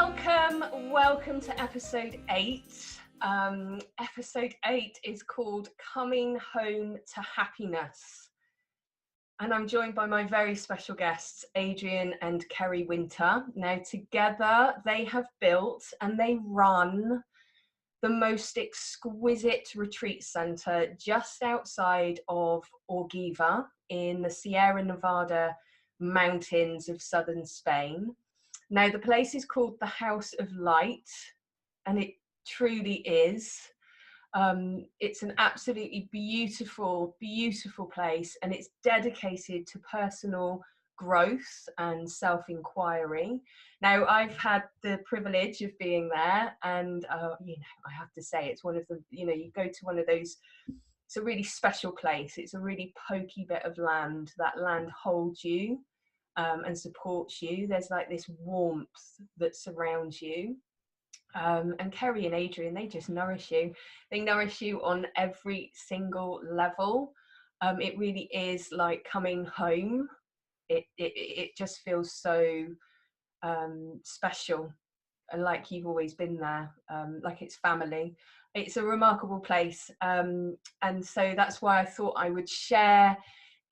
Welcome to episode 8. Episode 8 is called Coming Home to Happiness. And I'm joined by my very special guests, Adrian and Cerri Wynter. Now, together they have built and they run the most exquisite retreat centre just outside of Orgiva in the Sierra Nevada mountains of southern Spain. Now, the place is called the House of Light, and it truly is. It's an absolutely beautiful, beautiful place, and it's dedicated to personal growth and self-enquiry. Now, I've had the privilege of being there, and I have to say, it's one of the, you go to one of those, it's a really special place. It's a really pokey bit of land. That land holds you and supports you. There's like this warmth that surrounds you. And Cerri and Adrian, they just nourish you. They nourish you on every single level. It really is like coming home. It just feels so special, and like you've always been there, like it's family. It's a remarkable place, and so that's why I thought I would share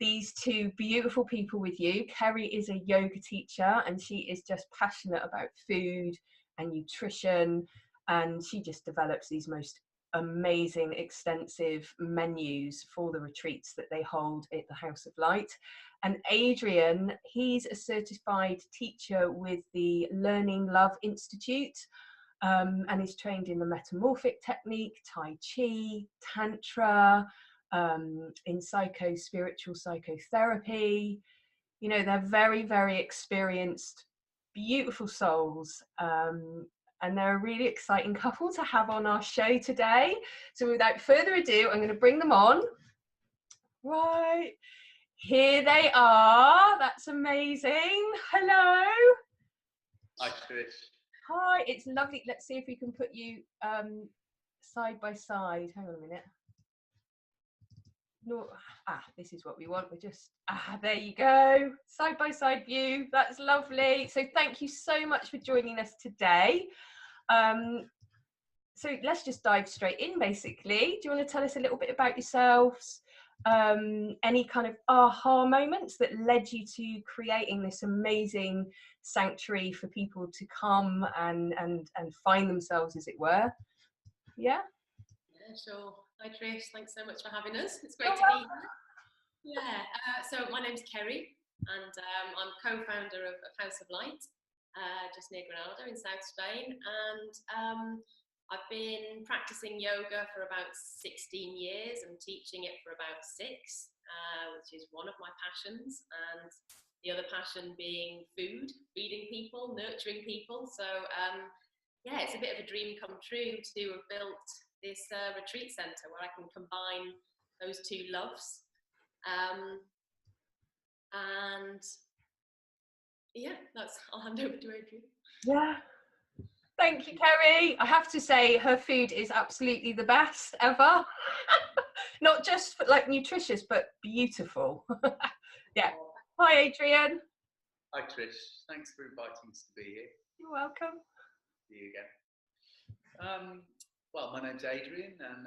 these two beautiful people with you. Cerri is a yoga teacher, and she is just passionate about food and nutrition, and she just develops these most amazing extensive menus for the retreats that they hold at the House of Light. And Adrian, he's a certified teacher with the Learning Love Institute, and is trained in the metamorphic technique, Tai Chi, Tantra, in spiritual psychotherapy. They're very, very experienced, beautiful souls, and they're a really exciting couple to have on our show today. So without further ado, I'm going to bring them on. Right, here they are. That's amazing. Hello. Hi, Trish. Hi, it's lovely. Let's see if we can put you side by side. Hang on a minute. No, this is what we want. We're just, there you go. Side by side view. That's lovely. So thank you so much for joining us today. So let's just dive straight in, basically. Do you want to tell us a little bit about yourselves? Any kind of aha moments that led you to creating this amazing sanctuary for people to come and find themselves, as it were? Yeah? Yeah, sure. Hi Trish, thanks so much for having us. It's great to be here. Yeah, so my name's Cerri, and I'm co-founder of House of Light, just near Granada in South Spain, and I've been practicing yoga for about 16 years and teaching it for about 6, which is one of my passions, and the other passion being food, feeding people, nurturing people. So yeah, it's a bit of a dream come true to have built this retreat centre where I can combine those two loves. And yeah, I'll hand over to Adrian. Yeah. Thank you, Cerri. I have to say, her food is absolutely the best ever. Not just like nutritious, but beautiful. Yeah. Hi, Adrian. Hi, Trish. Thanks for inviting us to be here. You're welcome. See you again. Well, my name's Adrian, and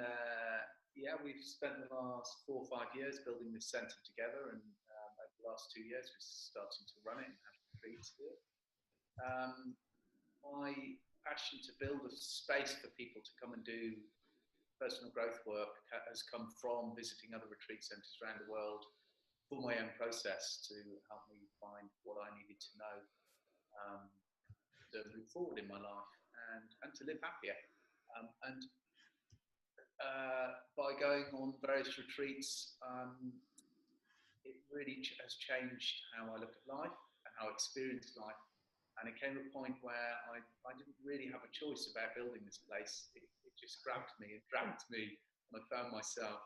yeah, we've spent the last 4 or 5 years building this centre together, and over the last 2 years we're starting to run it and have retreats here. My passion to build a space for people to come and do personal growth work has come from visiting other retreat centres around the world for my own process to help me find what I needed to know to move forward in my life and to live happier. And by going on various retreats, it really has changed how I look at life and how I experience life. And it came to a point where I didn't really have a choice about building this place. It just grabbed me and dragged me, and I found myself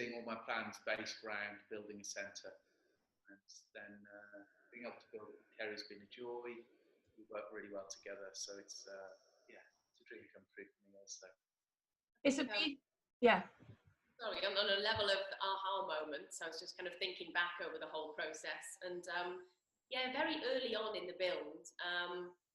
seeing all my plans based around building a centre. And then being able to build it with Cerri has been a joy. We work really well together, so it's yeah, it's a dream come true for me also. It's a yeah. Sorry, on a level of aha moments, I was just kind of thinking back over the whole process, and Yeah, very early on in the build,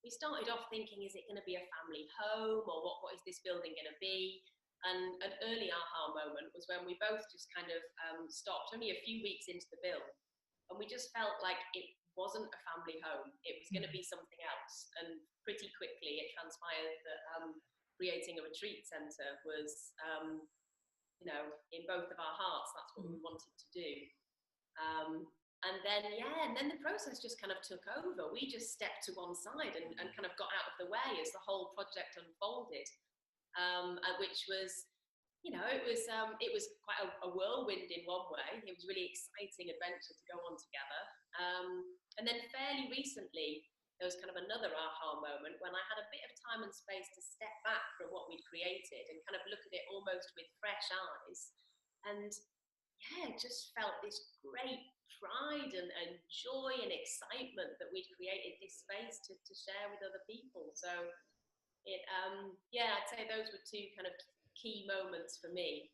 we started off thinking, is it going to be a family home, or what is this building going to be? And an early aha moment was when we both just kind of stopped only a few weeks into the build, and we just felt like it wasn't a family home. It was going to be something else. And pretty quickly it transpired that creating a retreat centre was, you know, in both of our hearts, that's what we wanted to do. And then the process just kind of took over. We just stepped to one side and kind of got out of the way as the whole project unfolded, which was, you know, it was quite a whirlwind in one way. It was a really exciting adventure to go on together. And then fairly recently, there was kind of another aha moment when I had a bit of time and space to step back from what we'd created and kind of look at it almost with fresh eyes. And yeah, just felt this great pride and joy and excitement that we'd created this space to share with other people. So it, yeah, I'd say those were two kind of key moments for me.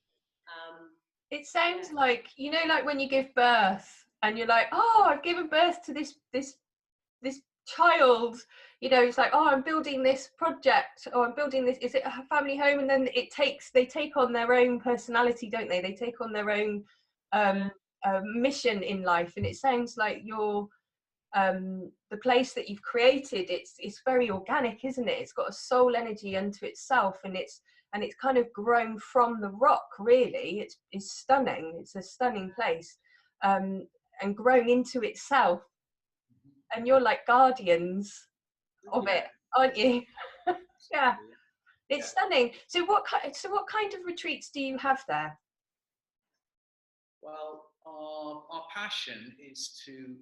It sounds like, you know, like when you give birth and you're like, oh, I've given birth to this child, you know, it's like, oh, I'm building this project, or I'm building this, is it a family home? And then they take on their own personality, don't they? They take on their own mission in life. And it sounds like your the place that you've created, it's very organic, isn't it? It's got a soul energy unto itself, and it's kind of grown from the rock, really. It's stunning. It's a stunning place, and grown into itself. And you're like guardians of it, aren't you? Yeah, it's stunning. So what kind of retreats do you have there? Well, our passion is to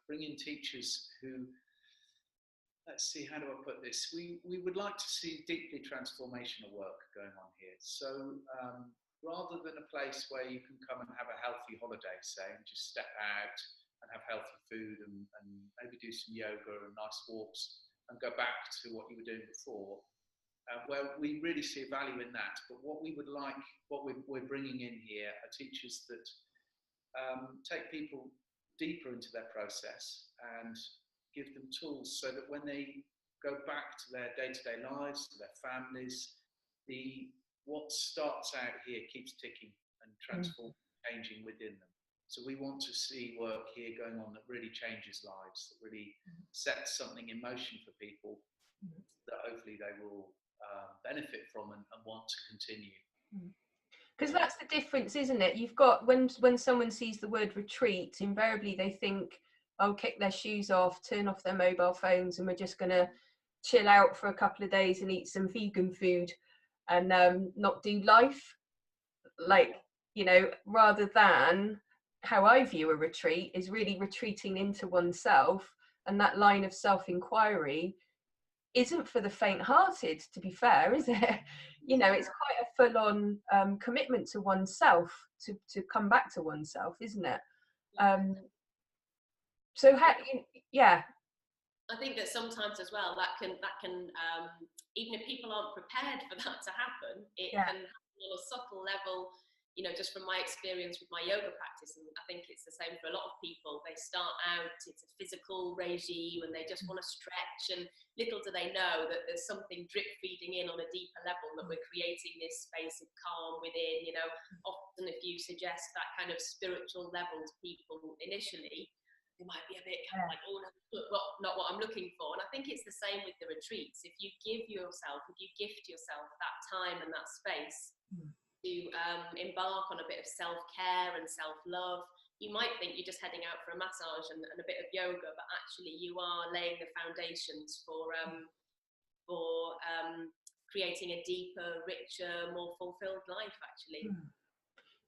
bring in teachers who, let's see, how do I put this? We would like to see deeply transformational work going on here. So rather than a place where you can come and have a healthy holiday, say, and just step out and have healthy food and maybe do some yoga and nice walks and go back to what you were doing before, where we really see a value in that. But what we would like, what we're bringing in here are teachers that take people deeper into their process and give them tools so that when they go back to their day-to-day lives, to their families, what starts out here keeps ticking and transforming, changing within them. So we want to see work here going on that really changes lives, that really sets something in motion for people that hopefully they will benefit from and want to continue. Because that's the difference, isn't it? You've got, when someone sees the word retreat, invariably they think, oh, kick their shoes off, turn off their mobile phones, and we're just going to chill out for a couple of days and eat some vegan food and not do life. Like, you know, rather than how I view a retreat is really retreating into oneself, and that line of self-enquiry isn't for the faint-hearted, to be fair, is it? You know, it's quite a full-on commitment to oneself, to come back to oneself, isn't it? So yeah, I think that sometimes as well that can even if people aren't prepared for that to happen, it can happen on a subtle level. You know, just from my experience with my yoga practice, and I think it's the same for a lot of people, they start out, it's a physical regime and they just want to stretch, and little do they know that there's something drip feeding in on a deeper level, that we're creating this space of calm within. You know, often if you suggest that kind of spiritual level to people initially, they might be a bit kind of like, oh, not what I'm looking for. And I think it's the same with the retreats. If you gift yourself that time and that space to embark on a bit of self-care and self-love, you might think you're just heading out for a massage and a bit of yoga, but actually you are laying the foundations for creating a deeper, richer, more fulfilled life, actually.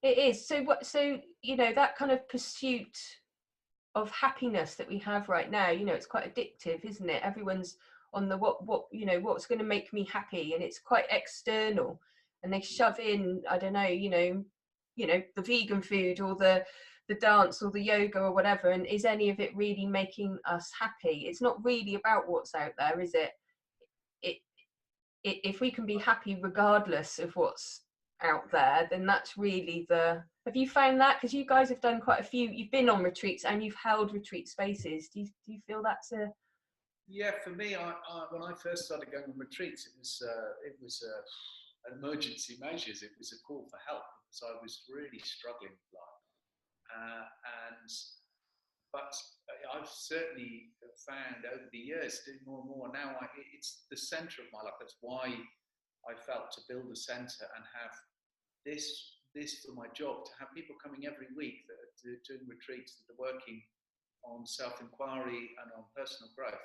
It is. So you know, that kind of pursuit of happiness that we have right now, you know, it's quite addictive, isn't it? Everyone's on the what you know, what's going to make me happy, and it's quite external, and they shove in, I don't know, you know, the vegan food or the dance or the yoga or whatever. And is any of it really making us happy? It's not really about what's out there, is it? If we can be happy regardless of what's out there, then that's really the Have you found that? Because you guys have done quite a few, you've been on retreats and you've held retreat spaces. Do you feel that's a... Yeah, for me, when I first started going on retreats, it was an emergency measures. It was a call for help because I was really struggling with life. But I've certainly found over the years, doing more and more now, it's the centre of my life. That's why I felt to build a centre and have this for my job, to have people coming every week that are doing retreats, that are working on self-enquiry and on personal growth.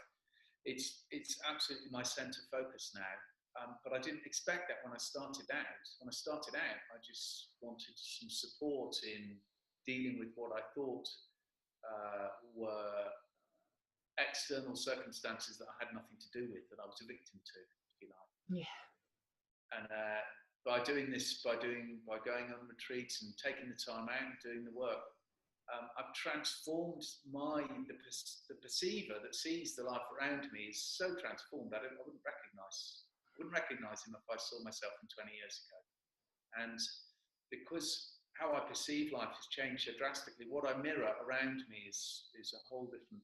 It's absolutely my centre focus now. But I didn't expect that when I started out. When I started out, I just wanted some support in dealing with what I thought were external circumstances that I had nothing to do with, that I was a victim to, if you like. Yeah. And by doing this, by going on retreats and taking the time out and doing the work, I've transformed the perceiver that sees the life around me is so transformed that I wouldn't recognise him if I saw myself from 20 years ago. And because how I perceive life has changed so drastically, what I mirror around me is a whole different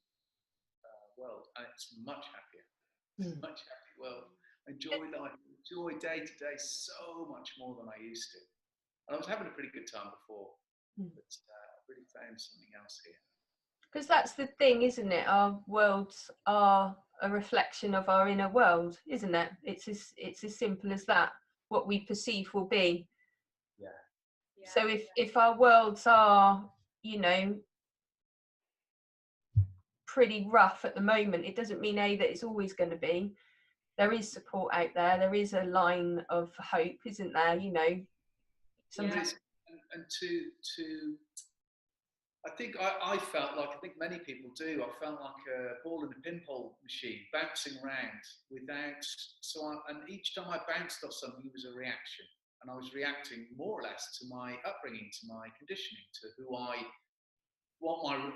world, and it's much happier. It's a much happier world. I enjoy life, enjoy day to day so much more than I used to. And I was having a pretty good time before, but I really found something else here. Because that's the thing, isn't it? Our worlds are a reflection of our inner world, isn't it? It's as simple as that. What we perceive will be. Yeah. So if our worlds are, pretty rough at the moment, it doesn't mean that it's always going to be. There is support out there. There is a line of hope, isn't there? Sometimes. And to I think I felt like, I think many people do, I felt like a ball in a pinball machine, bouncing around and each time I bounced off something, it was a reaction. And I was reacting more or less to my upbringing, to my conditioning, to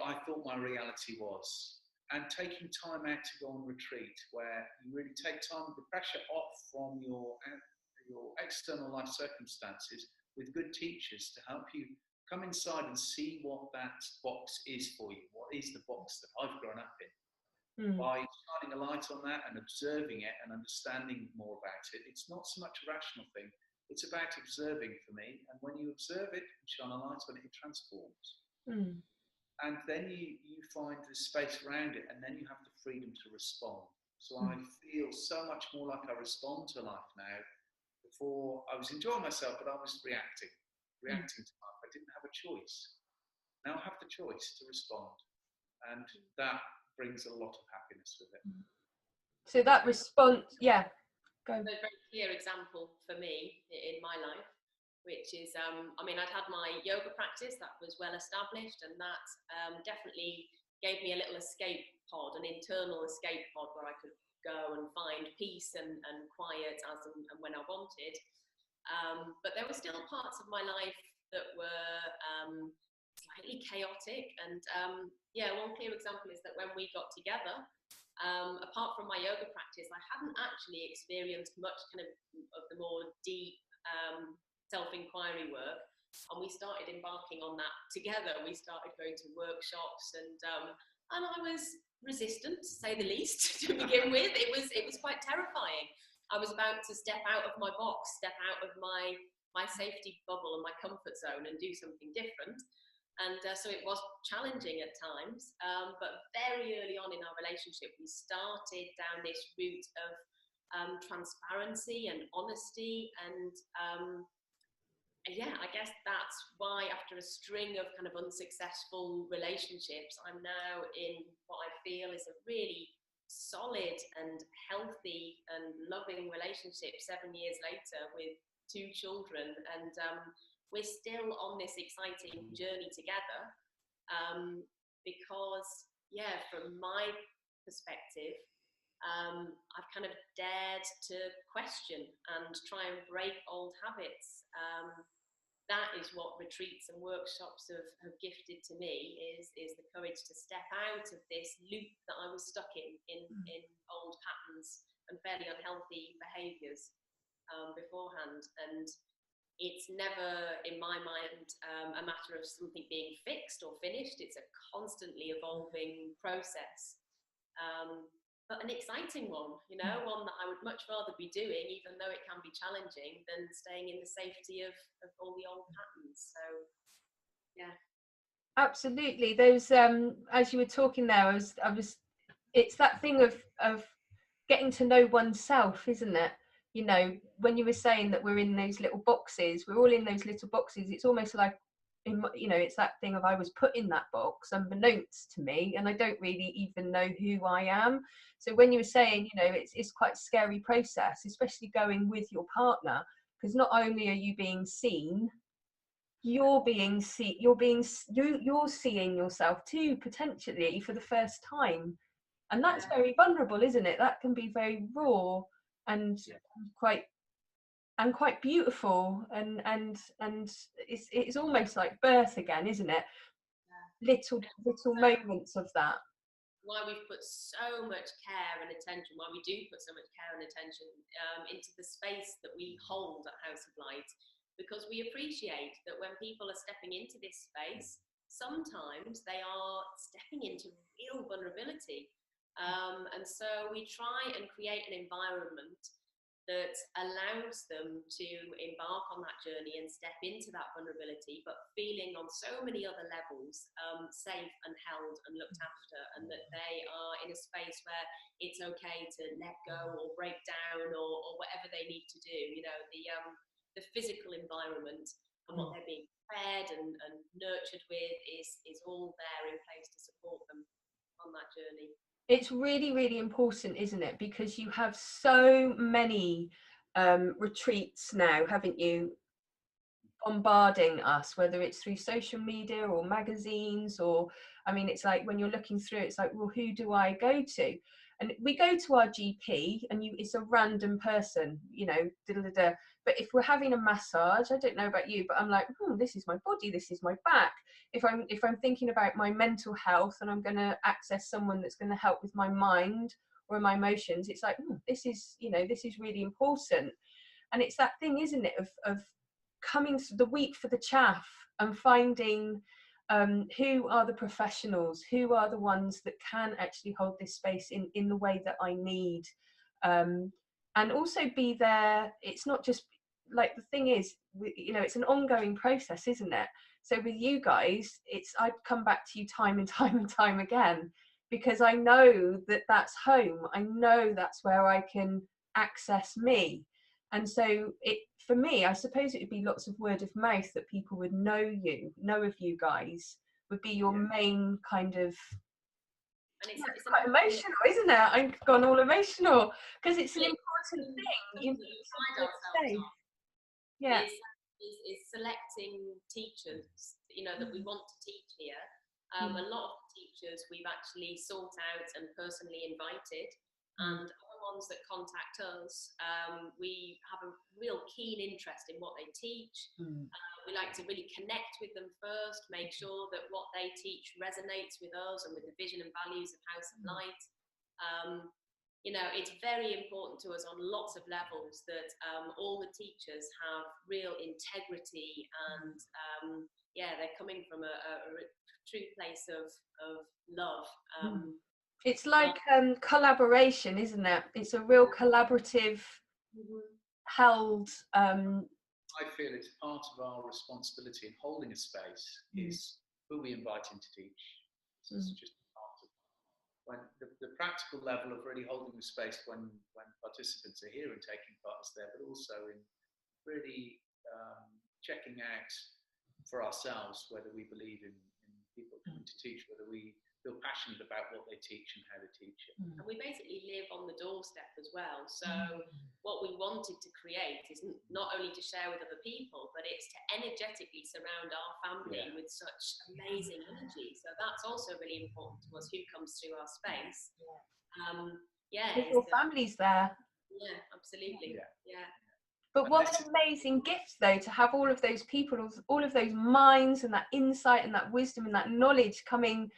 I thought my reality was. And taking time out to go on retreat, where you really take time, the pressure off from your external life circumstances, with good teachers to help you come inside and see what that box is for you. What is the box that I've grown up in? By shining a light on that and observing it and understanding more about it. It's not so much a rational thing. It's about observing for me. And when you observe it and shine a light on it, it transforms. And then you find the space around it, and then you have the freedom to respond. So I feel so much more like I respond to life now. Before, I was enjoying myself, but I was reacting to life. I didn't have a choice. Now I have the choice to respond. And that brings a lot of happiness with it. So that response, go. A very clear example for me in my life, which is, I'd had my yoga practice that was well established, and that definitely gave me a little escape pod, an internal escape pod where I could go and find peace and quiet as and when I wanted. But there were still parts of my life that were slightly chaotic. And one clear example is that when we got together, apart from my yoga practice, I hadn't actually experienced much kind of the more deep self-enquiry work. And we started embarking on that together. We started going to workshops, and I was resistant, to say the least, to begin with. It was quite terrifying. I was about to step out of my box, step out of my safety bubble and my comfort zone and do something different. And so it was challenging at times, but very early on in our relationship, we started down this route of transparency and honesty. And I guess that's why, after a string of kind of unsuccessful relationships, I'm now in what I feel is a really solid and healthy and loving relationship 7 years later with 2 children. And we're still on this exciting journey together, because from my perspective, I've kind of dared to question and try and break old habits. That is what retreats and workshops have gifted to me, is the courage to step out of this loop that I was stuck in old patterns and fairly unhealthy behaviours beforehand. And it's never, in my mind, a matter of something being fixed or finished. It's a constantly evolving process, but an exciting one, you know, one that I would much rather be doing, even though it can be challenging, than staying in the safety of all the old patterns. So, yeah. Absolutely. Those, as you were talking there, I was, it's that thing of getting to know oneself, isn't it? You know, when you were saying that we're in those little boxes, we're all in those little boxes. It's almost like, you know, it's that thing of I was put in that box unbeknownst to me, and I don't really even know who I am. So when you were saying, you know, it's quite a scary process, especially going with your partner, because not only are you being seen, you're seeing yourself too, potentially for the first time, and that's very vulnerable, isn't it? That can be very raw and quite beautiful, and it's almost like birth again, isn't it? Little moments of that. Why we've put so much care and attention, why we do put so much care and attention into the space that we hold at House of Light, because we appreciate that when people are stepping into this space, sometimes they are stepping into real vulnerability. And so we try and create an environment that allows them to embark on that journey and step into that vulnerability, but feeling on so many other levels safe and held and looked after, and that they are in a space where it's okay to let go or break down or whatever they need to do. You know, the physical environment and what they're being fed and nurtured with is all there in place to support them on that journey. It's really, really important, isn't it? Because you have so many retreats now, haven't you, bombarding us, whether it's through social media or magazines, or, I mean, it's like when you're looking through, it's like, well, who do I go to? And we go to our GP, and it's a random person, you know, but if we're having a massage, I don't know about you, but I'm like, this is my body, this is my back. If I'm thinking about my mental health, and I'm going to access someone that's going to help with my mind or my emotions, it's like, this is really important. And it's that thing, isn't it, of coming the week for the chaff and finding who are the professionals, who are the ones that can actually hold this space in the way that I need, and also be there. It's not just like, the thing is, you know, it's an ongoing process, isn't it? So with you guys, I'd come back to you time and time and time again, because I know that that's home. I know that's where I can access me. And so for me, I suppose it would be lots of word of mouth, that people would know of you guys, would be your main kind of. And it's quite emotional, isn't it? I've gone all emotional, because it's an important thing. You find ourselves on. Yeah. Is selecting teachers, you know, that we want to teach here. A lot of teachers we've actually sought out and personally invited, and other ones that contact us, we have a real keen interest in what they teach. We like to really connect with them first, make sure that what they teach resonates with us and with the vision and values of House of Light. You know, it's very important to us on lots of levels that all the teachers have real integrity, and they're coming from a true place of love. It's like collaboration, isn't it? It's a real collaborative, held. I feel it's part of our responsibility in holding a space is who we invite in to teach. It's just part of when the practical level of really holding the space when participants are here and taking part is there, but also in really checking out for ourselves whether we believe in people coming to teach, whether we feel passionate about what they teach and how they teach it. And we basically live on the doorstep as well. So what we wanted to create is not only to share with other people, but it's to energetically surround our family with such amazing energy. So that's also really important to us, who comes through our space. Your family's there. Yeah, absolutely. Yeah. But what an amazing gift, though, to have all of those people, all of those minds, and that insight and that wisdom and that knowledge coming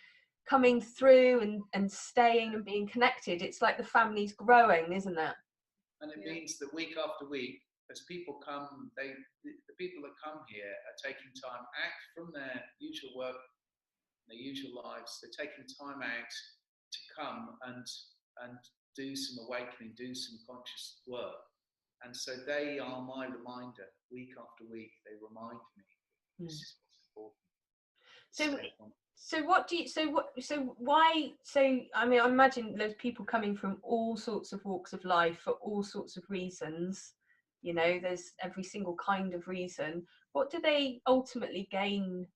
through and staying and being connected. It's like the family's growing, isn't it? And it means that week after week, as people come, the people that come here are taking time out from their usual work, their usual lives. They're taking time out to come and do some awakening, do some conscious work. And so they are my reminder. Week after week, they remind me this is what's important. I mean, I imagine there's people coming from all sorts of walks of life for all sorts of reasons. You know, there's every single kind of reason. What do they ultimately gain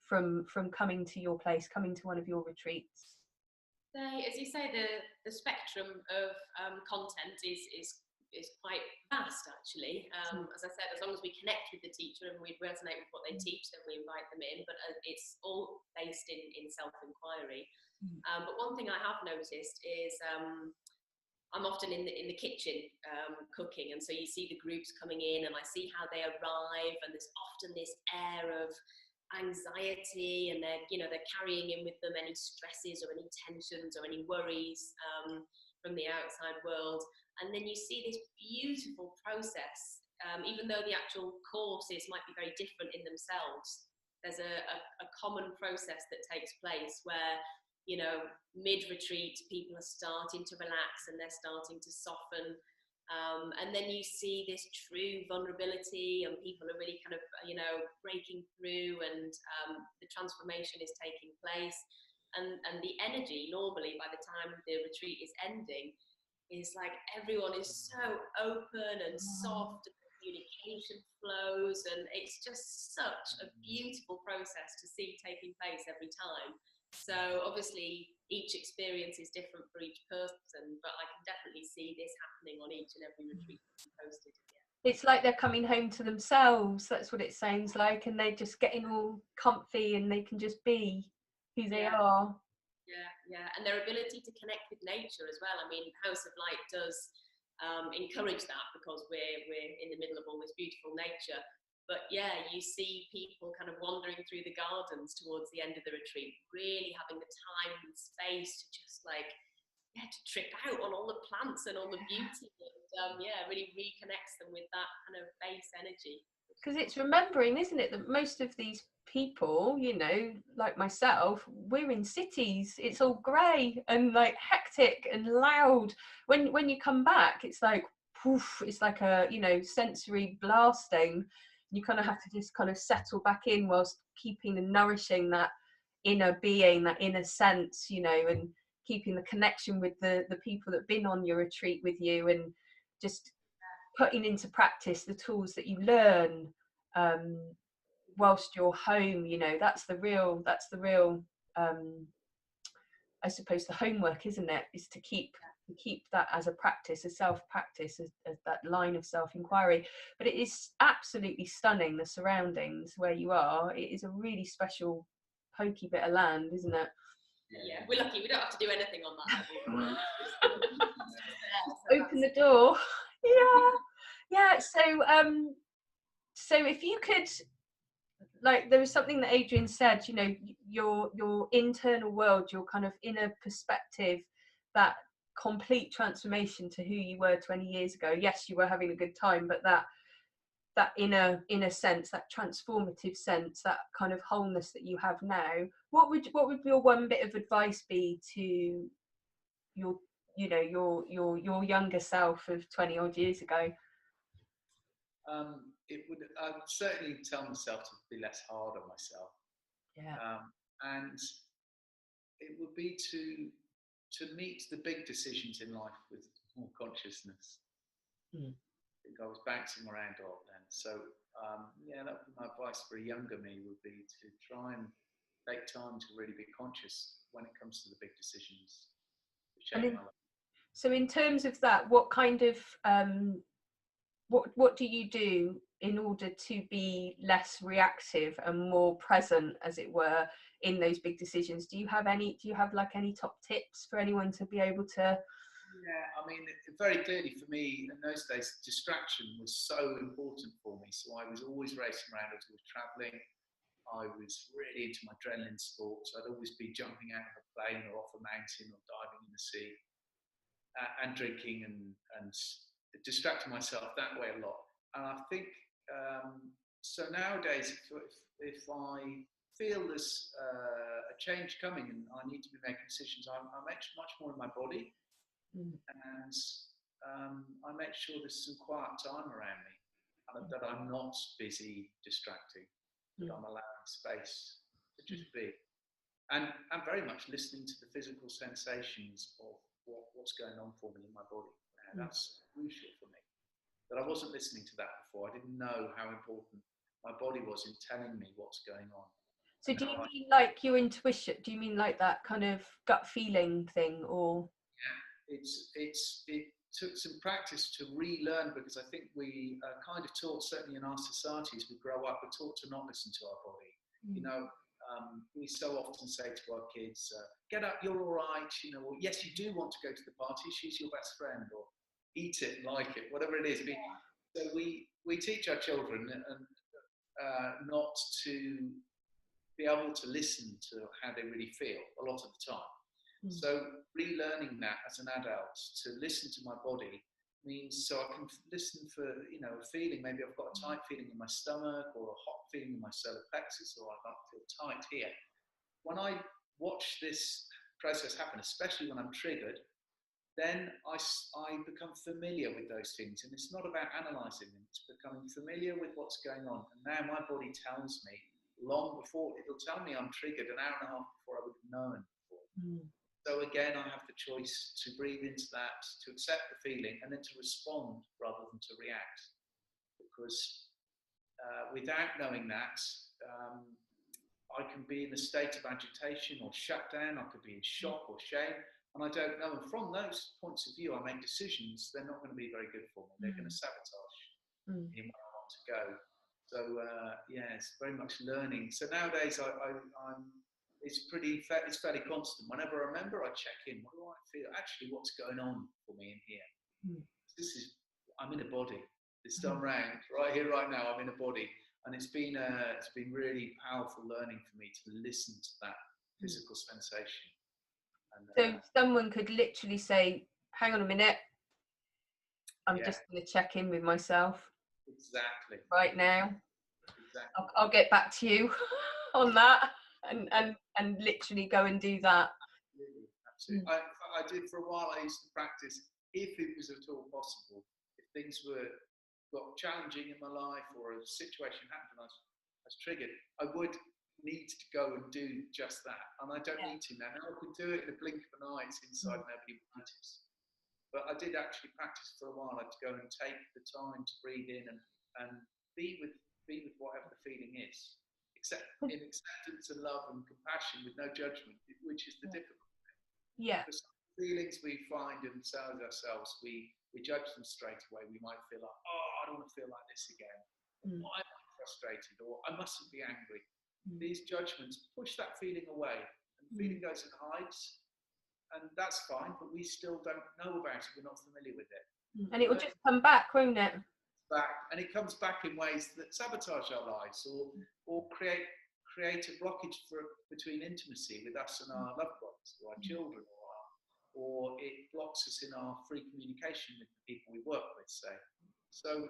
from coming to your place, coming to one of your retreats? As you say, the spectrum of content is quite vast, actually. As I said, as long as we connect with the teacher and we resonate with what they teach, then we invite them in. But it's all based in self-enquiry. But one thing I have noticed is I'm often in the kitchen cooking, and so you see the groups coming in, and I see how they arrive, and there's often this air of anxiety, and they're carrying in with them any stresses or any tensions or any worries from the outside world. And then you see this beautiful process, even though the actual courses might be very different in themselves. There's a common process that takes place where, mid-retreat, people are starting to relax and they're starting to soften. And then you see this true vulnerability, and people are really kind of, breaking through, and the transformation is taking place. And the energy, normally, by the time the retreat is ending, is like everyone is so open and soft, and the communication flows, and it's just such a beautiful process to see taking place every time. So obviously each experience is different for each person, but I can definitely see this happening on each and every retreat that's posted. Yeah. It's like they're coming home to themselves. That's what it sounds like, and they're just getting all comfy, and they can just be who they are. Yeah, and their ability to connect with nature as well. I mean, House of Light does encourage that, because we're in the middle of all this beautiful nature. But yeah, you see people kind of wandering through the gardens towards the end of the retreat, really having the time and space to just to trip out on all the plants and all the beauty, and really reconnects them with that kind of base energy. Because it's remembering, isn't it, that most of these people, like myself, we're in cities. It's all grey and like hectic and loud. When you come back, it's like poof, it's like a sensory blasting. You kind of have to just kind of settle back in whilst keeping and nourishing that inner being, that inner sense, and keeping the connection with the people that have been on your retreat with you, and just putting into practice the tools that you learn whilst you're home. That's the real I suppose the homework, isn't it, is to keep that as a practice, a self-practice, as that line of self-inquiry. But it is absolutely stunning, the surroundings where you are. It is a really special pokey bit of land, isn't it? Yeah, we're lucky, we don't have to do anything on that. Open the door. Yeah. So if you could, there was something that Adrian said, your internal world, your kind of inner perspective, that complete transformation to who you were 20 years ago. Yes, you were having a good time, but that inner sense, that transformative sense, that kind of wholeness that you have now, what would your one bit of advice be to your younger self of 20 odd years ago? I would certainly tell myself to be less hard on myself. Yeah. And it would be to meet the big decisions in life with more consciousness. I think I was bouncing around a lot then. So that would be my advice for a younger me, would be to try and take time to really be conscious when it comes to the big decisions that shape my life. So in terms of that, what kind of what do you do in order to be less reactive and more present, as it were, in those big decisions? Do you have any top tips for anyone to be able to? Yeah, I mean, very clearly for me in those days, distraction was so important for me. So I was always racing around. I was always travelling. I was really into my adrenaline sports. I'd always be jumping out of a plane or off a mountain or diving in the sea, and drinking and distracting myself that way a lot. I think, so nowadays, if I feel there's a change coming and I need to be making decisions, I'm much more in my body, and I make sure there's some quiet time around me, and that I'm not busy distracting, that I'm allowing space to just be. And I'm very much listening to the physical sensations of what's going on for me in my body. And that's crucial for me. But I wasn't listening to that before. I didn't know how important my body was in telling me what's going on. So do you mean like your intuition? Do you mean like that kind of gut feeling thing, or? Yeah, it took some practice to relearn, because I think we are kind of taught, certainly in our societies, we grow up, we're taught to not listen to our body. You know, we so often say to our kids, get up, you're all right, you know, or yes, you do want to go to the party, she's your best friend, or eat it and like it, whatever it is. So we teach our children not to be able to listen to how they really feel a lot of the time. So relearning that as an adult, to listen to my body, means so I can listen for, you know, a feeling. Maybe I've got a tight feeling in my stomach, or a hot feeling in my solar plexus, or I might feel tight here. When I watch this process happen, especially when I'm triggered, then I become familiar with those things. And it's not about analysing them, it's becoming familiar with what's going on. And now my body tells me, long before, it'll tell me I'm triggered an hour and a half before I would have known before. So again, I have the choice to breathe into that, to accept the feeling, and then to respond rather than to react. Because without knowing that, I can be in a state of agitation or shut down, I could be in shock or shame, and I don't know. And from those points of view, I make decisions, they're not going to be very good for me. They're going to sabotage me where I want to go. So yeah, it's very much learning. So nowadays, it's fairly constant. Whenever I remember, I check in. What do I feel? Actually, what's going on for me in here? I'm in a body. This time round, right here, right now, I'm in a body, and it's been really powerful learning for me to listen to that physical sensation. And, so someone could literally say, "Hang on a minute, I'm just going to check in with myself." Exactly. Right now. Exactly. I'll get back to you on that, and literally go and do that. Absolutely. I did for a while. I used to practice, if it was at all possible, if things got challenging in my life, or a situation happened and I was triggered, I would need to go and do just that. And I don't need to now. Now I can do it in a blink of an eye. It's inside, nobody will notice. But I did actually practice for a while. I'd go and take the time to breathe in and be with whatever the feeling is, in acceptance and love and compassion, with no judgment, which is the difficult thing. Yeah. Because some feelings we find inside ourselves, we judge them straight away. We might feel like, oh, I don't want to feel like this again. Or I'm frustrated, or I mustn't be angry. These judgments push that feeling away, and the feeling goes and hides, and that's fine, but we still don't know about it. We're not familiar with it. And it will just come back, won't it? Back, and it comes back in ways that sabotage our lives, or create a blockage between intimacy with us and our loved ones, or our children, or it blocks us in our free communication with the people we work with, say. So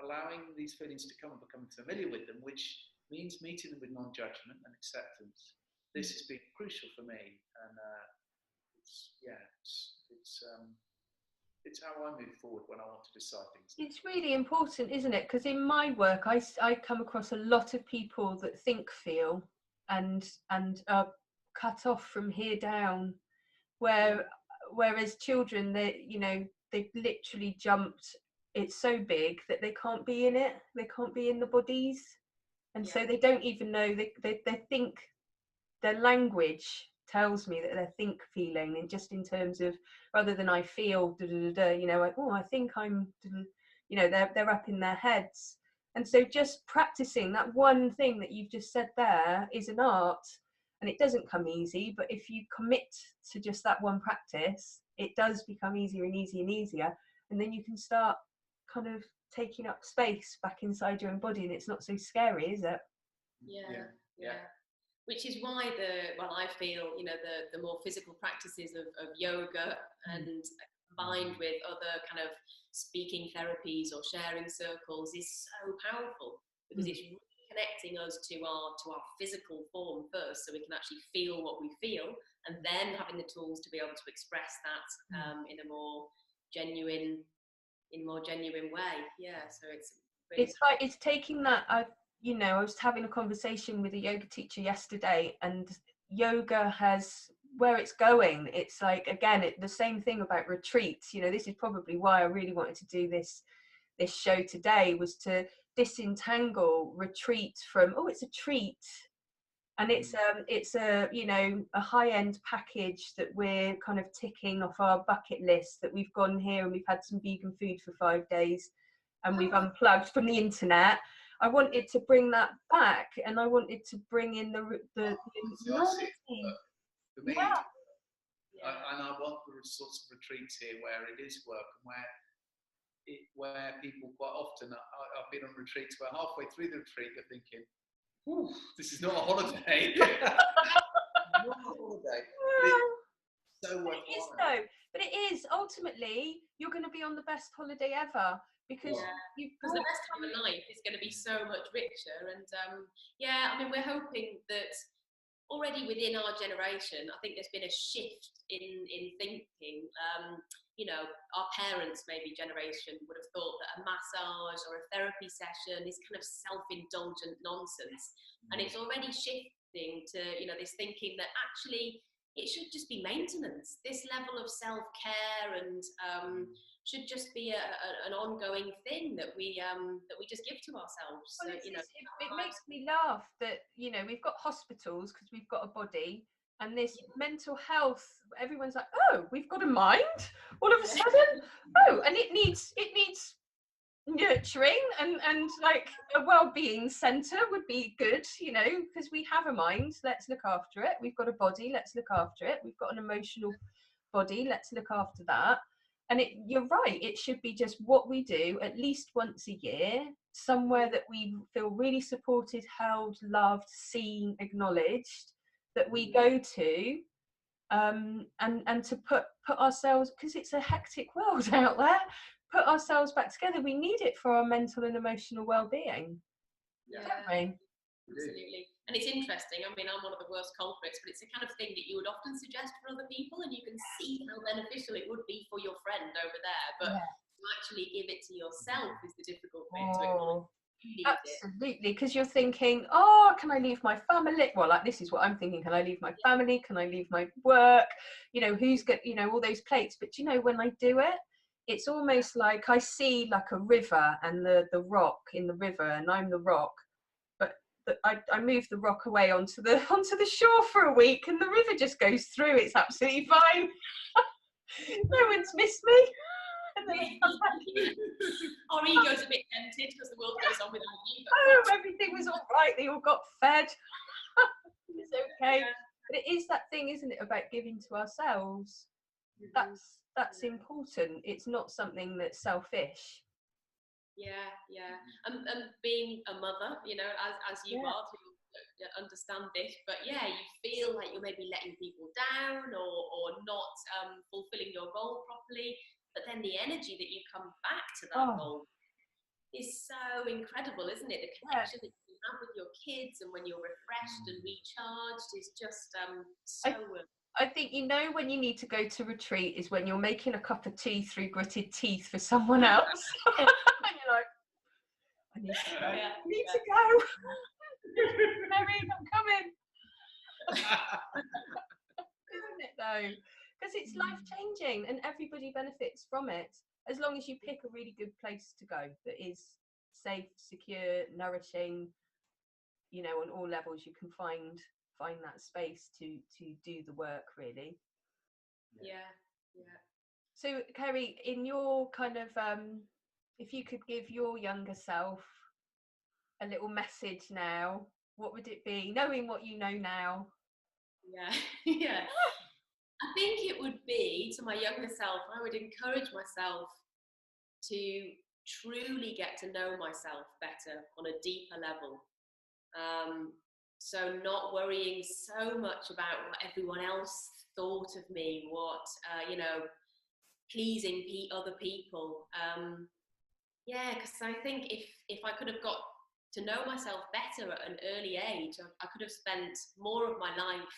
allowing these feelings to come and becoming familiar with them, which means meeting them with non-judgment and acceptance. This has been crucial for me, and it's how I move forward when I want to decide things. It's really important, isn't it? Because in my work, I come across a lot of people that think, feel, and are cut off from here down, whereas children, they've literally jumped. It's so big that they can't be in it. They can't be in the bodies, and so they don't even know. They think, their language tells me that they think feeling, and just in terms of, rather than I feel like, oh, I think I'm, they're up in their heads. And so just practicing that one thing that you've just said there is an art, and it doesn't come easy, but if you commit to just that one practice, it does become easier and easier and easier, and then you can start kind of taking up space back inside your own body, and it's not so scary, is it? Yeah. Which is why I feel, the more physical practices of yoga and combined with other kind of speaking therapies or sharing circles is so powerful, because it's reconnecting us to our physical form first, so we can actually feel what we feel, and then having the tools to be able to express that in a more genuine way. Yeah, so it's really like it's taking that. I was having a conversation with a yoga teacher yesterday, and yoga has where it's going. It's like, again, the same thing about retreats. This is probably why I really wanted to do this show today, was to disentangle retreat from, oh, it's a treat, and it's a a high-end package that we're kind of ticking off our bucket list, that we've gone here and we've had some vegan food for 5 days and we've unplugged from the internet. I wanted to bring that back, and I wanted to bring in the So I see it for me, yeah. and I want the sorts of retreats here where it is work, and where people quite often, I've been on retreats where halfway through the retreat they're thinking, "Ooh, this is not a holiday." Not a holiday. So worthwhile. It is though, but it is ultimately, you're going to be on the best holiday ever, because because the best time of life is going to be so much richer. And I mean, we're hoping that already within our generation, I think there's been a shift in thinking. Our parents, maybe generation, would have thought that a massage or a therapy session is kind of self-indulgent nonsense, and it's already shifting to this thinking that actually it should just be maintenance. This level of self-care and should just be an ongoing thing that we just give to ourselves. Well, So, it makes me laugh that we've got hospitals because we've got a body, and this mental health, everyone's like, oh, we've got a mind all of a sudden. Oh, and it needs nurturing, and like a well-being centre would be good, because we have a mind, let's look after it. We've got a body, let's look after it. We've got an emotional body, let's look after that. And you're right, it should be just what we do at least once a year, somewhere that we feel really supported, held, loved, seen, acknowledged, that we go to, and to put ourselves, because it's a hectic world out there, put ourselves back together. We need it for our mental and emotional well-being. Don't we? Absolutely. And it's interesting, I mean, I'm one of the worst culprits, but it's the kind of thing that you would often suggest for other people, and you can see how beneficial it would be for your friend over there, but to actually give it to yourself is the difficult bit. Absolutely, because you're thinking, oh, can I leave my family? Well, like, this is what I'm thinking. Can I leave my family? Can I leave my work? Who's got, all those plates? But when I do it, it's almost like I see like a river, and the rock in the river, and I'm the rock. I move the rock away onto the shore for a week, and the river just goes through. It's absolutely fine. No one's missed me. And then our ego's a bit tempted because the world goes on without you. Oh, everything was all right. They all got fed. It's okay. But it is that thing, isn't it, about giving to ourselves? That's important. It's not something that's selfish. And being a mother, as you are, to understand this, but you feel like you're maybe letting people down or not fulfilling your role properly, but then the energy that you come back to that role is so incredible, isn't it? The connection that you have with your kids, and when you're refreshed and recharged, is just so I think when you need to go to retreat is when you're making a cup of tea through gritted teeth for someone else. And you're like, I need to go. I need to go. Mary, I'm coming. Isn't it though? Because it's life-changing, and everybody benefits from it, as long as you pick a really good place to go that is safe, secure, nourishing. On all levels, you can find that space to do the work, really. So, Kerry, in your kind of if you could give your younger self a little message now, what would it be, knowing what you know now? I think it would be, to my younger self, I would encourage myself to truly get to know myself better on a deeper level. So not worrying so much about what everyone else thought of me, what pleasing other people. Yeah, because I think if I could have got to know myself better at an early age, I could have spent more of my life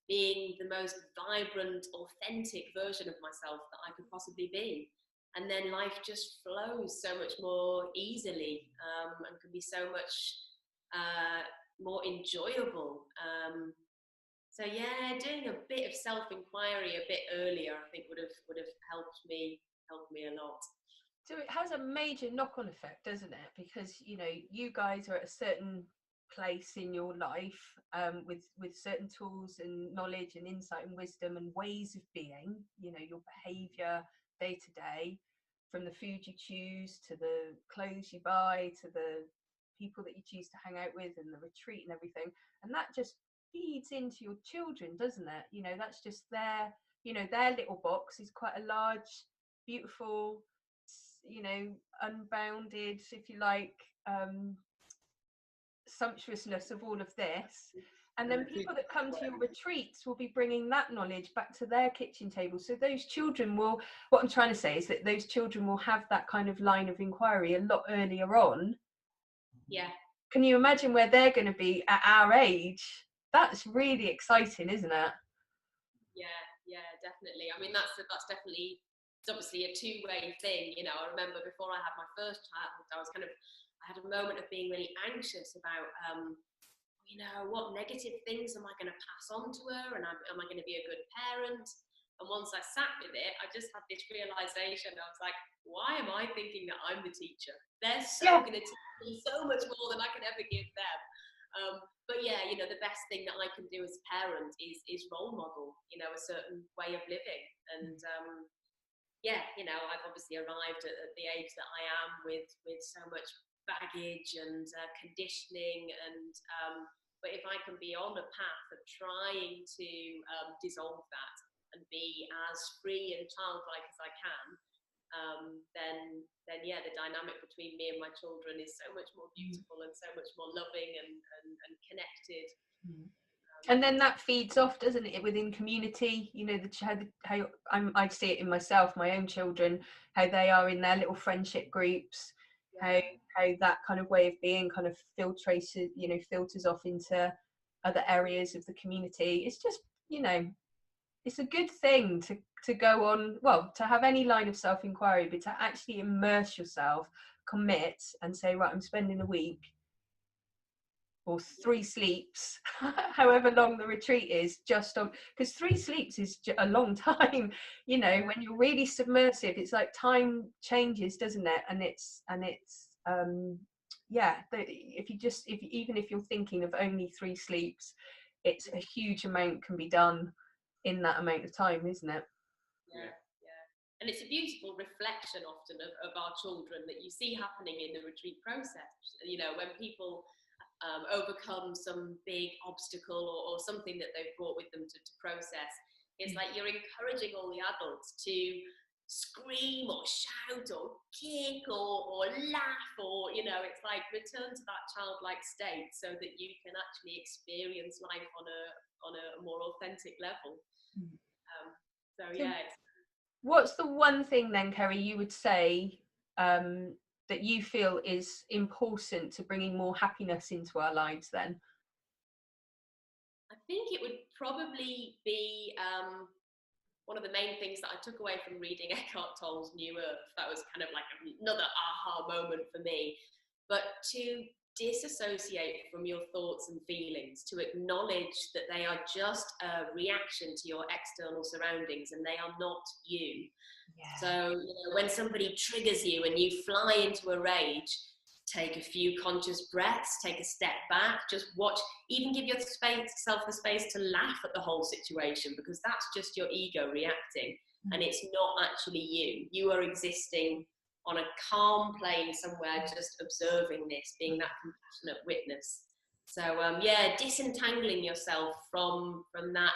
being the most vibrant, authentic version of myself that I could possibly be. And then life just flows so much more easily, and can be so much more enjoyable. So yeah, doing a bit of self-inquiry a bit earlier, I think would have helped me a lot. So it has a major knock-on effect, doesn't it? Because, you know, you guys are at a certain place in your life, with certain tools and knowledge and insight and wisdom and ways of being, you know, your behavior day to day, from the food you choose to the clothes you buy to the people that you choose to hang out with and the retreat and everything. And that just feeds into your children, doesn't it? You know, that's just their, you know, their little box is quite a large, beautiful, you know, unbounded, if you like, sumptuousness of all of this. And then people that come to your retreats will be bringing that knowledge back to their kitchen table. So those children will, what I'm trying to say is that those children will have that kind of line of inquiry a lot earlier on. Yeah. Can you imagine where they're going to be at our age? That's really exciting, isn't it? Yeah, definitely. I mean, that's definitely, it's obviously a two-way thing. You know, I remember before I had my first child, I had a moment of being really anxious about, you know, what negative things am I going to pass on to her, and am I going to be a good parent? And once I sat with it, I just had this realization. I was like, why am I thinking that I'm the teacher? They're going to teach me so much more than I can ever give them. But yeah, you know, the best thing that I can do as a parent is role model, you know, a certain way of living. And yeah, you know, I've obviously arrived at the age that I am with so much baggage and conditioning, and but if I can be on a path of trying to dissolve that and be as free and childlike as I can, then yeah, the dynamic between me and my children is so much more beautiful and so much more loving and connected. And then that feeds off, doesn't it, within community? You know, how I see it in myself, my own children, how they are in their little friendship groups, how that kind of way of being kind of filters off into other areas of the community. It's just, you know, it's a good thing to go on, well, to have any line of self-inquiry, but to actually immerse yourself, commit and say, right, I'm spending a week or 3 sleeps, however long the retreat is, just on, because 3 sleeps is a long time, you know, when you're really submersive. It's like time changes, doesn't it? And it's yeah, even if you're thinking of only 3 sleeps, it's a huge amount can be done in that amount of time, isn't it? Yeah. And it's a beautiful reflection often of our children that you see happening in the retreat process. You know, when people overcome some big obstacle or something that they've brought with them to process, it's like you're encouraging all the adults to scream or shout or kick or laugh, or, you know, it's like return to that childlike state so that you can actually experience life on a more authentic level. So yeah. What's the one thing then, Cerri, you would say that you feel is important to bringing more happiness into our lives then? I think it would probably be one of the main things that I took away from reading Eckhart Tolle's New Earth. That was kind of like another aha moment for me. But to disassociate from your thoughts and feelings, to acknowledge that they are just a reaction to your external surroundings and they are not you. Yeah. So, you know, when somebody triggers you and you fly into a rage, take a few conscious breaths, take a step back, just watch, even give yourself the space to laugh at the whole situation, because that's just your ego reacting, and it's not actually you. You are existing on a calm plane somewhere, just observing this, being that compassionate witness. So yeah, disentangling yourself from that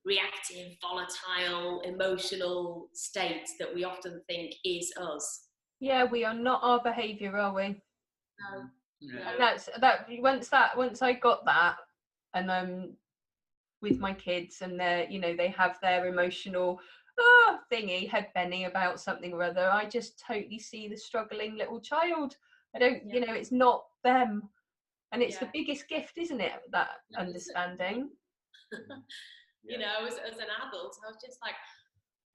reactive, volatile, emotional state that we often think is us. Yeah, we are not our behaviour, are we? No. And that once I got that, and with my kids, and they're, you know, they have their emotional thingy, headbenny about something or other. I just totally see the struggling little child. I don't, Yeah. it's not them. And it's Yeah. the biggest gift, isn't it? That understanding. You know, as an adult, I was just like,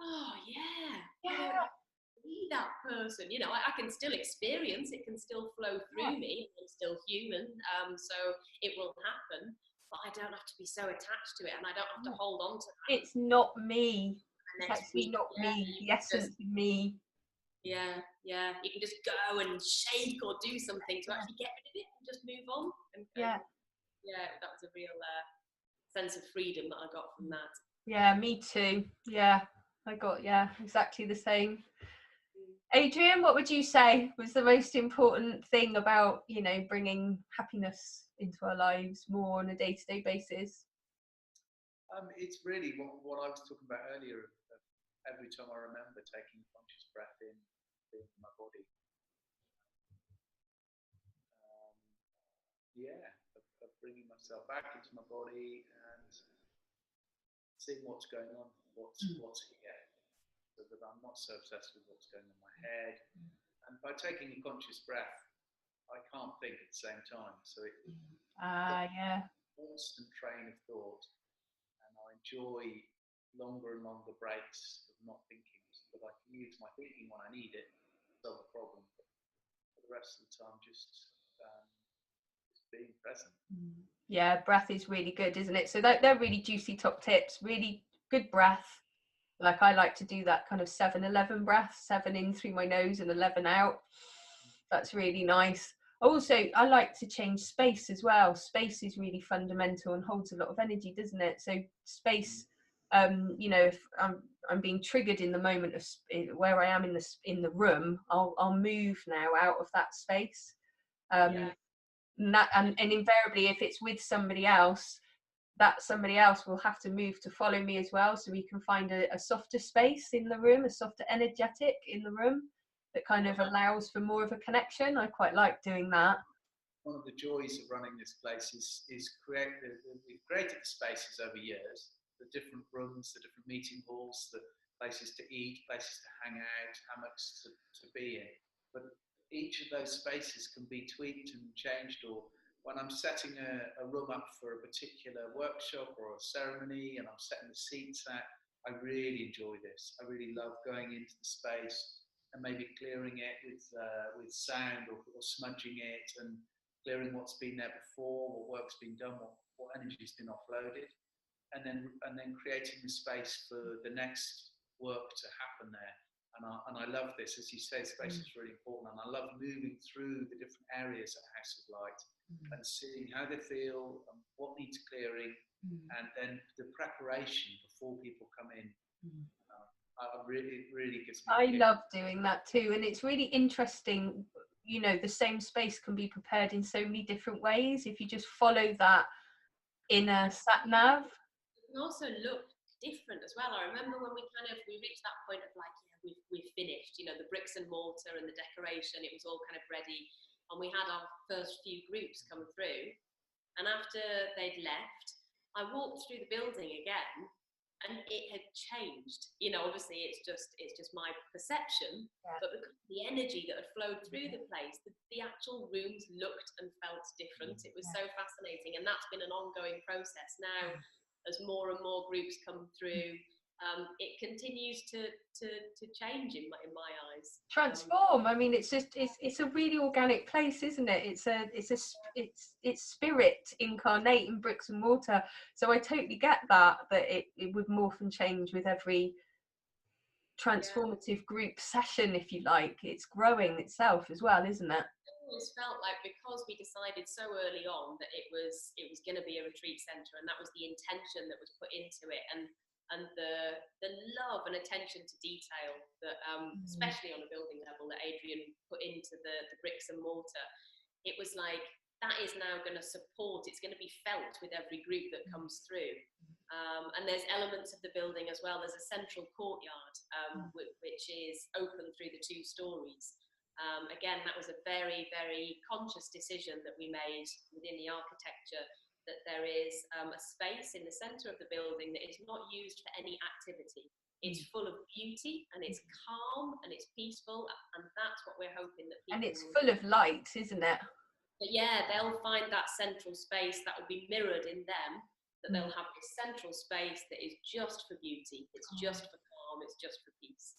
oh yeah, Yeah. Be that person. You know, I can still experience, it can still flow through me. I'm still human, so it will happen. But I don't have to be so attached to it, and I don't have to hold on to that. It's not me. It's Next actually week, not me. The essence of me. Yeah, you can just go and shake or do something to actually get rid of it and just move on. And yeah, that was a real sense of freedom that I got from that. Yeah, me too. Yeah, I got exactly the same. Adrian, what would you say was the most important thing about, bringing happiness into our lives more on a day-to-day basis? It's really what I was talking about earlier. Every time I remember taking a conscious breath in, feeling my body. Of bringing myself back into my body and seeing what's going on, what's here, so that I'm not so obsessed with what's going on in my head. And by taking a conscious breath, I can't think at the same time. So it's a constant train of thought, and I enjoy longer and longer breaks of not thinking, so that I can use my thinking when I need it to solve a problem. But for the rest of the time, just being present. Yeah, breath is really good, isn't it? So they're really juicy top tips. Really good breath. Like I like to do that kind of 7-11 breath, 7 in through my nose and 11 out. That's really nice. Also, I like to change space as well. Space is really fundamental and holds a lot of energy, doesn't it? So space, if I'm being triggered in the moment of where I am in the room, I'll move now out of that space. And invariably, if it's with somebody else, that somebody else will have to move to follow me as well, so we can find a softer space in the room, a softer energetic in the room that kind of allows for more of a connection. I quite like doing that. One of the joys of running this place is we've created the spaces over years, the different rooms, the different meeting halls, the places to eat, places to hang out, hammocks to be in. But each of those spaces can be tweaked and changed, or when I'm setting a room up for a particular workshop or a ceremony and I'm setting the seats out, I really enjoy this. I really love going into the space and maybe clearing it with sound or smudging it and clearing what's been there before, what work's been done, what energy's been offloaded, and then creating the space for the next work to happen there. And I love this, as you say, space is really important, and I love moving through the different areas at House of Light and seeing how they feel and what needs clearing, and then the preparation before people come in. Really gives me. I love doing that too, and it's really interesting. The same space can be prepared in so many different ways if you just follow that inner sat nav. It can also look different as well. I remember when we reached that point of like, we've finished, the bricks and mortar and the decoration, it was all kind of ready, and we had our first few groups come through, and after they'd left, I walked through the building again, and it had changed. Obviously it's just my perception, but the energy that had flowed through the place, the actual rooms looked and felt different. It was so fascinating, and that's been an ongoing process now. As more and more groups come through, it continues to change in my eyes. Transform. I mean, it's a really organic place, isn't it? It's spirit incarnate in bricks and mortar. So I totally get that it would morph and change with every transformative group session, if you like. It's growing itself as well, isn't it? Always felt like, because we decided so early on that it was going to be a retreat centre, and that was the intention that was put into it, and the love and attention to detail that especially on a building level that Adrian put into the bricks and mortar, it was like, that is now going to support, it's going to be felt with every group that comes through. And there's elements of the building as well. There's a central courtyard which is open through the 2 stories. Again, that was a very, very conscious decision that we made within the architecture, that there is a space in the centre of the building that is not used for any activity. It's full of beauty, and it's calm, and it's peaceful, and that's what we're hoping that people. And it's full of light, isn't it? But yeah, they'll find that central space that will be mirrored in them. That they'll have this central space that is just for beauty. It's just for calm. It's just for peace.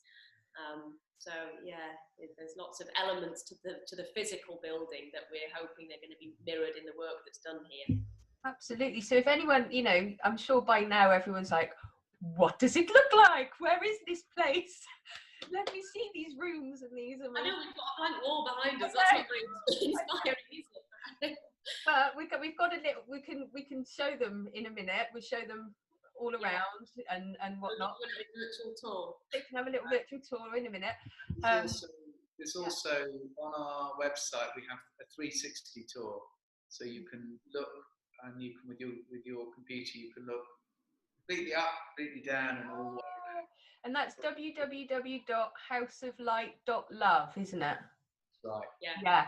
So yeah, there's lots of elements to the physical building that we're hoping they're going to be mirrored in the work that's done here. Absolutely. So if anyone, you know, I'm sure by now everyone's like, what does it look like? Where is this place? Let me see these rooms and these. I know we've got a blank wall behind us. That's not very inspiring, is it? But we've got a little. We can show them in a minute. We'll show them all around and whatnot. A virtual tour. They can have a little virtual tour in a minute. There's also on our website we have a 360 tour, so you can look and you can with your computer you can look completely up, completely down, and all the way around. And that's www.houseoflight.love, isn't it? Right. Yeah.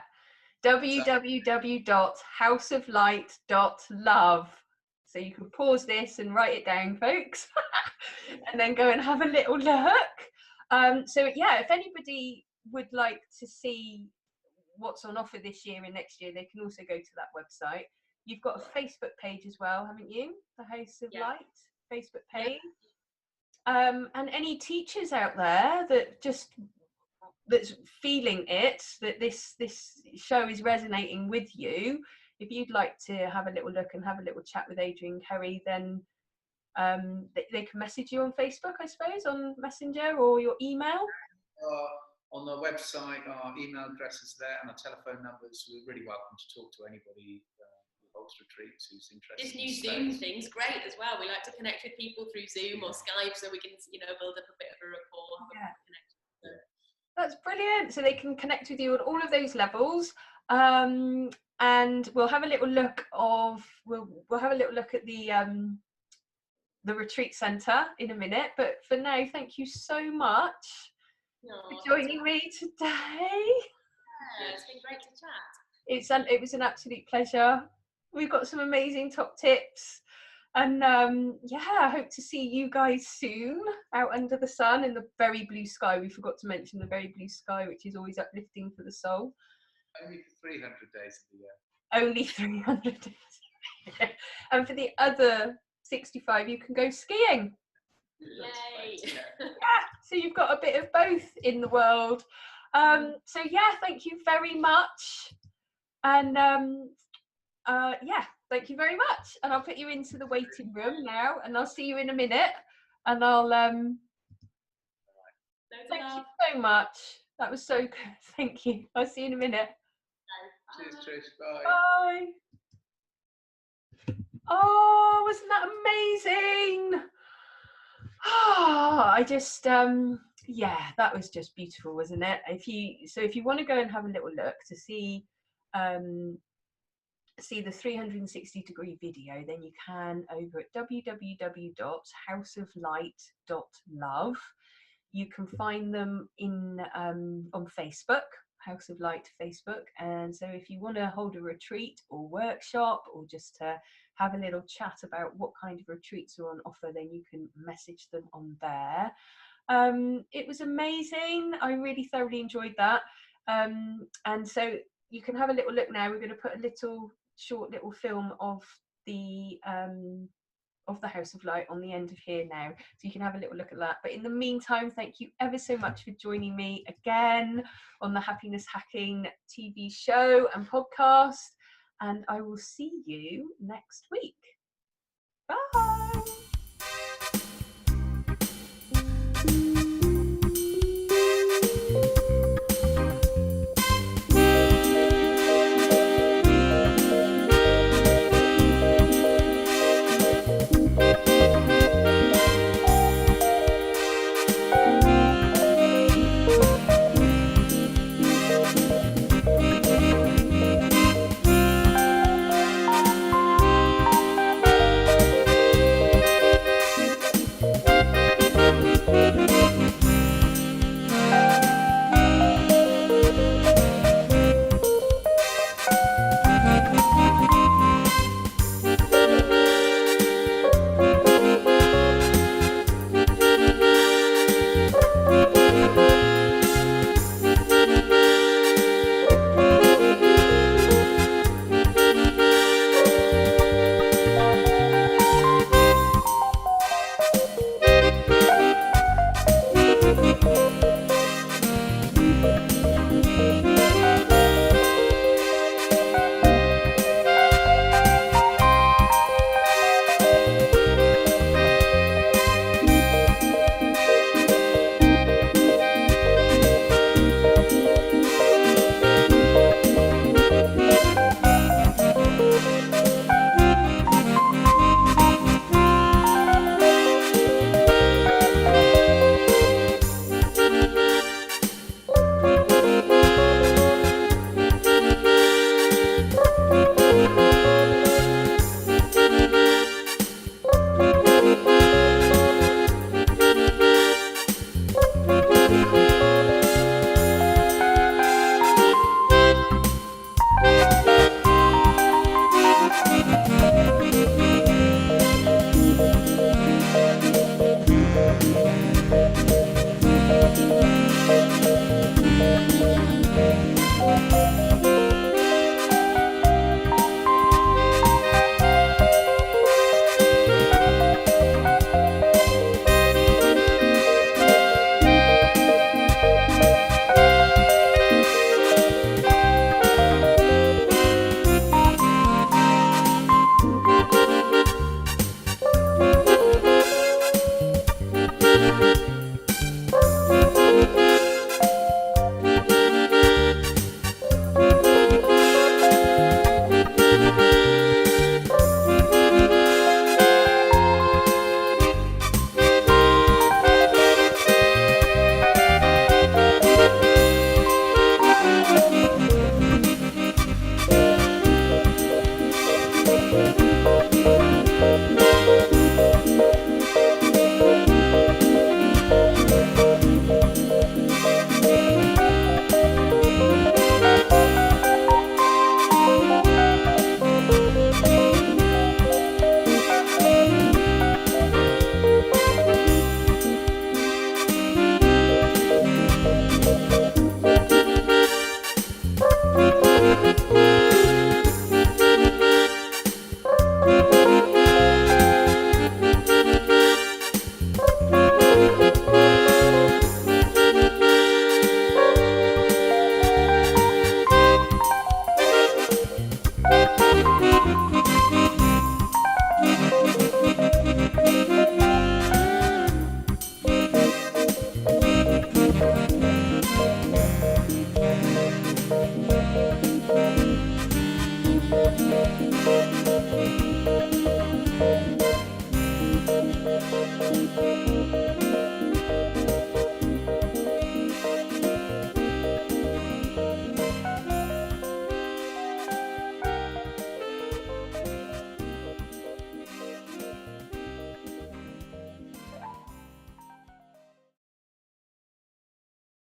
www.houseoflight.love. So you can pause this and write it down, folks, and then go and have a little look. So yeah, if anybody would like to see what's on offer this year and next year, they can also go to that website. You've got a Facebook page as well, haven't you? The House of Light Facebook page. And any teachers out there that's feeling it, that this show is resonating with you, if you'd like to have a little look and have a little chat with Adrian and Cerri, then they can message you on Facebook, I suppose, on Messenger or your email. On the website, our email address is there and our telephone numbers. We're really welcome to talk to anybody who holds retreats who's interested. This new Zoom thing's great as well. We like to connect with people through Zoom or Skype so we can, build up a bit of a rapport. That's brilliant. So they can connect with you at all of those levels. And we'll have a little look at the retreat centre in a minute. But for now, thank you so much for joining me today. Yeah, it's been great to chat. It was an absolute pleasure. We've got some amazing top tips. And I hope to see you guys soon out under the sun in the very blue sky. We forgot to mention the very blue sky, which is always uplifting for the soul. Only for 300 days of the year. Only 300 days. And for the other 65, you can go skiing. Yay! So you've got a bit of both in the world. Thank you very much. And thank you very much. And I'll put you into the waiting room now, and I'll see you in a minute. And I'll thank you so much. That was so good. Thank you. I'll see you in a minute. Cheers, Trish. Bye. Bye. Oh, wasn't that amazing? I just that was just beautiful, wasn't it? If you want to go and have a little look to see the 360-degree video, then you can over at www.houseoflight.love. You can find them on Facebook, House of Light Facebook. And so if you want to hold a retreat or workshop, or just to have a little chat about what kind of retreats are on offer, then you can message them on there. It was amazing. I really thoroughly enjoyed that. And so you can have a little look now. We're going to put a short little film of the House of Light on the end of here now, so you can have a little look at that. But in the meantime, thank you ever so much for joining me again on the Happiness Hacking TV show and podcast, and I will see you next week. Bye.